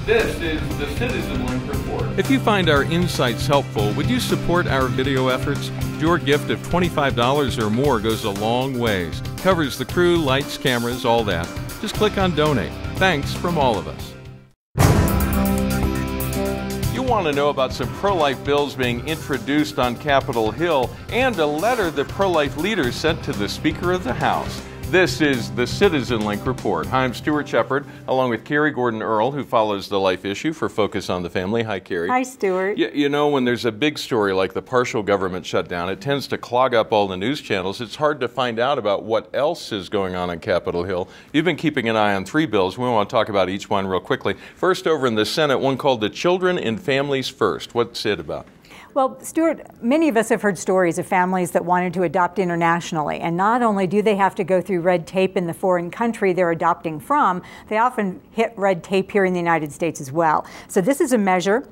This is the CitizenLink Report. If you find our insights helpful, would you support our video efforts? Your gift of $25 or more goes a long ways. Covers the crew, lights, cameras, all that. Just click on donate. Thanks from all of us. You want to know about some pro-life bills being introduced on Capitol Hill and a letter the pro-life leaders sent to the Speaker of the House. This is the CitizenLink Report. I'm Stuart Shepard, along with Carrie Earll, who follows the life issue for Focus on the Family. Hi, Carrie. Hi, Stuart. You know, when there's a big story like the partial government shutdown, it tends to clog up all the news channels. It's hard to find out about what else is going on Capitol Hill. You've been keeping an eye on 3 bills. We want to talk about each one real quickly. First, over in the Senate, one called the Children and Families First. What's it about? Well, Stuart, many of us have heard stories of families that wanted to adopt internationally. And not only do they have to go through red tape in the foreign country they're adopting from, they often hit red tape here in the United States as well. So this is a measure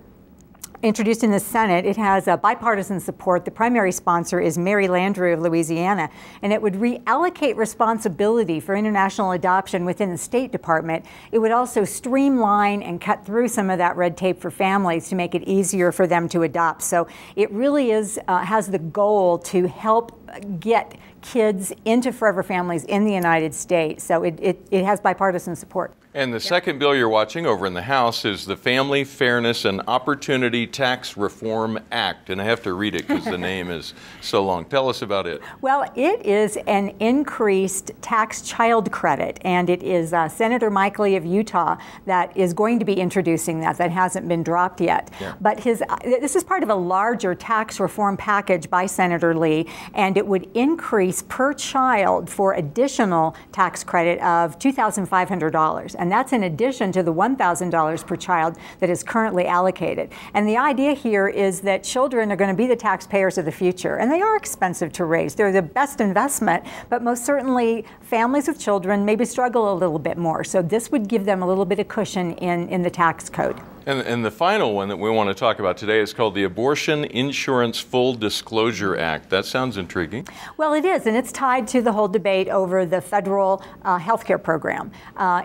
introduced in the Senate. It has bipartisan support. The primary sponsor is Mary Landrieu of Louisiana, and it would reallocate responsibility for international adoption within the State Department. It would also streamline and cut through some of that red tape for families to make it easier for them to adopt. So it really is has the goal to help get kids into forever families in the United States. So it has bipartisan support. And the second bill you're watching over in the House is the Family Fairness and Opportunity Tax Reform Act. And I have to read it because the name is so long. Tell us about it. Well, it is an increased tax child credit, and it is Senator Mike Lee of Utah that is going to be introducing that. That hasn't been dropped yet. Yeah. But this is part of a larger tax reform package by Senator Lee, and it would increase per child for additional tax credit of $2,500. And that's in addition to the $1,000 per child that is currently allocated. And the idea here is that children are going to be the taxpayers of the future, and they are expensive to raise. They're the best investment, but most certainly families with children maybe struggle a little bit more. So this would give them a little bit of cushion in the tax code. And the final one that we want to talk about today is called the Abortion Insurance Full Disclosure Act. That sounds intriguing. Well, it is, and it's tied to the whole debate over the federal health care program.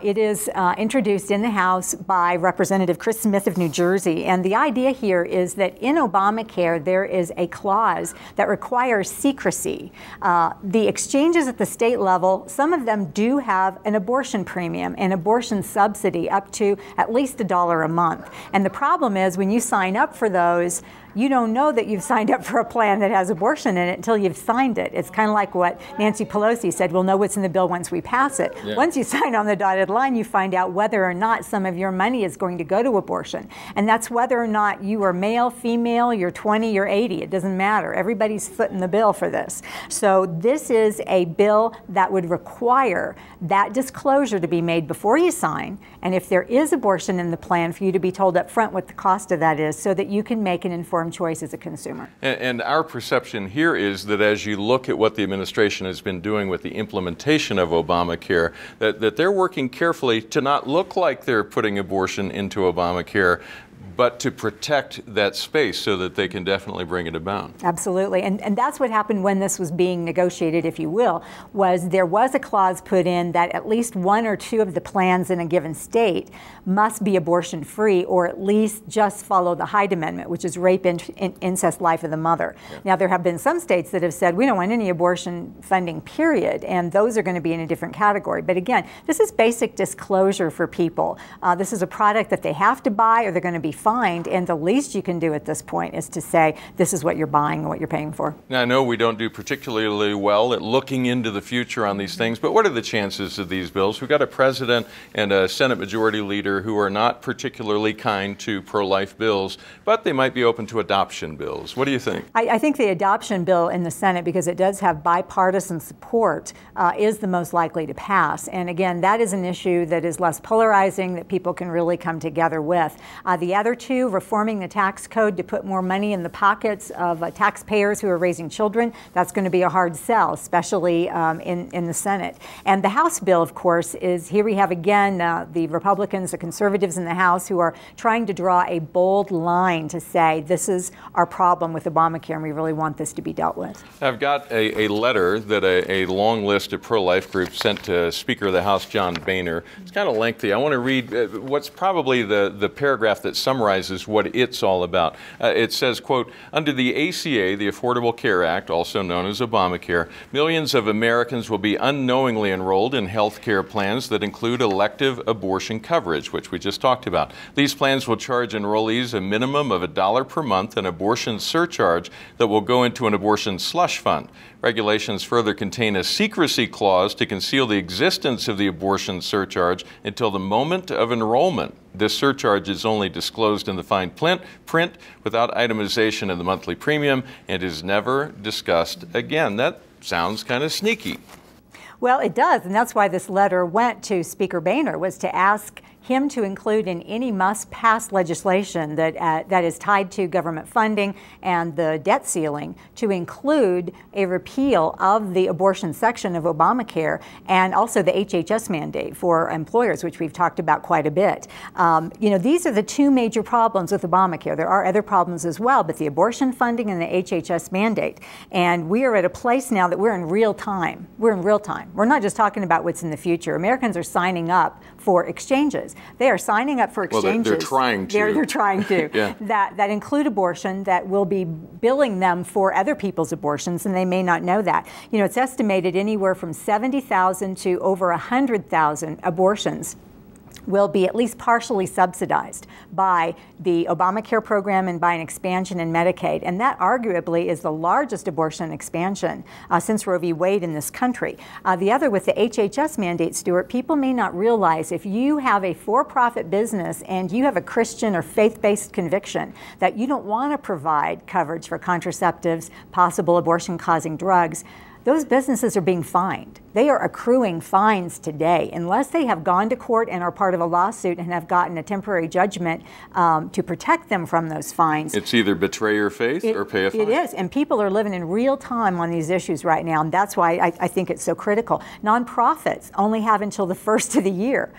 It is introduced in the House by Representative Chris Smith of New Jersey, and the idea here is that in Obamacare there is a clause that requires secrecy. The exchanges at the state level, some of them do have an abortion premium, an abortion subsidy up to at least $1 a month. And the problem is when you sign up for those, you don't know that you've signed up for a plan that has abortion in it until you've signed it. It's kind of like what Nancy Pelosi said, we'll know what's in the bill once we pass it. Yeah. Once you sign on the dotted line, you find out whether or not some of your money is going to go to abortion. And that's whether or not you are male, female, you're 20, you're 80. It doesn't matter. Everybody's footing the bill for this. So this is a bill that would require that disclosure to be made before you sign. And if there is abortion in the plan, for you to be told up front what the cost of that is so that you can make an informed choice as a consumer. And our perception here is that as you look at what the administration has been doing with the implementation of Obamacare, that they're working carefully to not look like they're putting abortion into Obamacare, but to protect that space so that they can definitely bring it about. Absolutely. And that's what happened when this was being negotiated, if you will, was there was a clause put in that at least 1 or 2 of the plans in a given state must be abortion-free, or at least just follow the Hyde Amendment, which is rape, incest, life of the mother. Yeah. Now, there have been some states that have said, we don't want any abortion funding, period, and those are going to be in a different category. But again, this is basic disclosure for people. This is a product that they have to buy or they're going to be fined, and the least you can do at this point is to say this is what you're buying and what you're paying for. Now, I know we don't do particularly well at looking into the future on these things, but what are the chances of these bills? We've got a president and a Senate Majority Leader who are not particularly kind to pro-life bills, but they might be open to adoption bills. What do you think? I think the adoption bill in the Senate, because it does have bipartisan support, is the most likely to pass. And again, that is an issue that is less polarizing, that people can really come together with. The other two, reforming the tax code to put more money in the pockets of taxpayers who are raising children, that's going to be a hard sell, especially in the Senate. And the House bill, of course, is here we have again the Republicans, the conservatives in the House who are trying to draw a bold line to say this is our problem with Obamacare and we really want this to be dealt with. I've got a letter that a long list of pro-life groups sent to Speaker of the House John Boehner. It's kind of lengthy. I want to read what's probably the paragraph that summarizes what it's all about. It says, quote, under the ACA, the Affordable Care Act, also known as Obamacare, millions of Americans will be unknowingly enrolled in health care plans that include elective abortion coverage, which we just talked about. These plans will charge enrollees a minimum of $1 per month, an abortion surcharge that will go into an abortion slush fund. Regulations further contain a secrecy clause to conceal the existence of the abortion surcharge until the moment of enrollment. This surcharge is only disclosed in the fine print without itemization of the monthly premium and is never discussed again. That sounds kind of sneaky. Well, it does, and that's why this letter went to Speaker Boehner, was to ask him to include in any must-pass legislation that is tied to government funding and the debt ceiling, to include a repeal of the abortion section of Obamacare and also the HHS mandate for employers, which we've talked about quite a bit. These are the two major problems with Obamacare. There are other problems as well, but the abortion funding and the HHS mandate. And we are at a place now that we're in real time. We're in real time. We're not just talking about what's in the future. Americans are signing up for exchanges. They are signing up for exchanges. Well, they're trying to. They're trying to. Yeah. That include abortion, that will be billing them for other people's abortions, and they may not know that. It's estimated anywhere from 70,000 to over 100,000 abortions will be at least partially subsidized by the Obamacare program and by an expansion in Medicaid. And that arguably is the largest abortion expansion since Roe v. Wade in this country. The other with the HHS mandate, Stuart, people may not realize if you have a for-profit business and you have a Christian or faith-based conviction that you don't want to provide coverage for contraceptives, possible abortion-causing drugs, those businesses are being fined. They are accruing fines today unless they have gone to court and are part of a lawsuit and have gotten a temporary judgment to protect them from those fines. It's either betray your faith or pay a fine. It is, and people are living in real time on these issues right now, and that's why I think it's so critical. Nonprofits only have until the first of the year.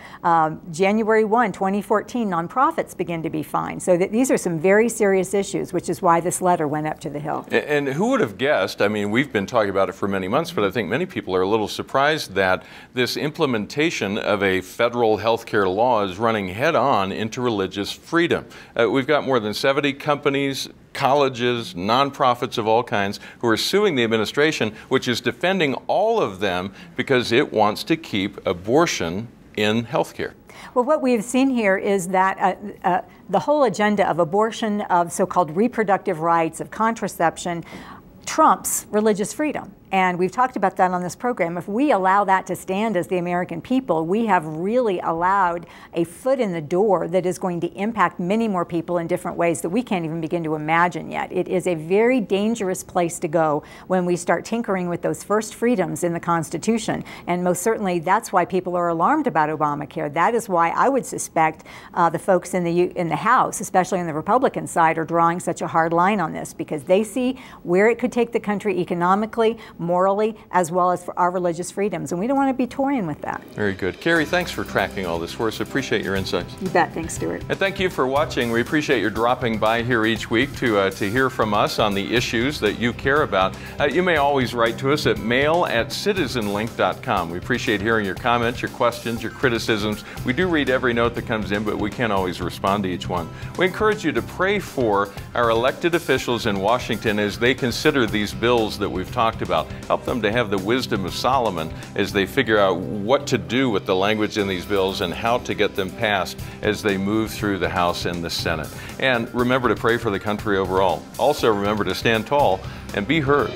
January 1, 2014, nonprofits begin to be fined. So these are some very serious issues, which is why this letter went up to the Hill. And who would have guessed? I mean, we've been talking about it for many months, but I think many people are a little surprised that this implementation of a federal health care law is running head-on into religious freedom. We've got more than 70 companies, colleges, nonprofits of all kinds who are suing the administration, which is defending all of them because it wants to keep abortion in health care. Well, what we've seen here is that the whole agenda of abortion, of so-called reproductive rights, of contraception, trumps religious freedom. And we've talked about that on this program. If we allow that to stand as the American people, we have really allowed a foot in the door that is going to impact many more people in different ways that we can't even begin to imagine yet. It is a very dangerous place to go when we start tinkering with those first freedoms in the Constitution. And most certainly that's why people are alarmed about Obamacare. That is why I would suspect the folks in the House, especially on the Republican side, are drawing such a hard line on this because they see where it could take the country economically, morally, as well as for our religious freedoms. And we don't want to be toying with that. Very good. Carrie, thanks for tracking all this for us. Appreciate your insights. You bet. Thanks, Stuart. And thank you for watching. We appreciate your dropping by here each week to hear from us on the issues that you care about. You may always write to us at mail@citizenlink.com. We appreciate hearing your comments, your questions, your criticisms. We do read every note that comes in, but we can't always respond to each one. We encourage you to pray for our elected officials in Washington as they consider these bills that we've talked about. Help them to have the wisdom of Solomon as they figure out what to do with the language in these bills and how to get them passed as they move through the House and the Senate. And remember to pray for the country overall. Also remember to stand tall and be heard.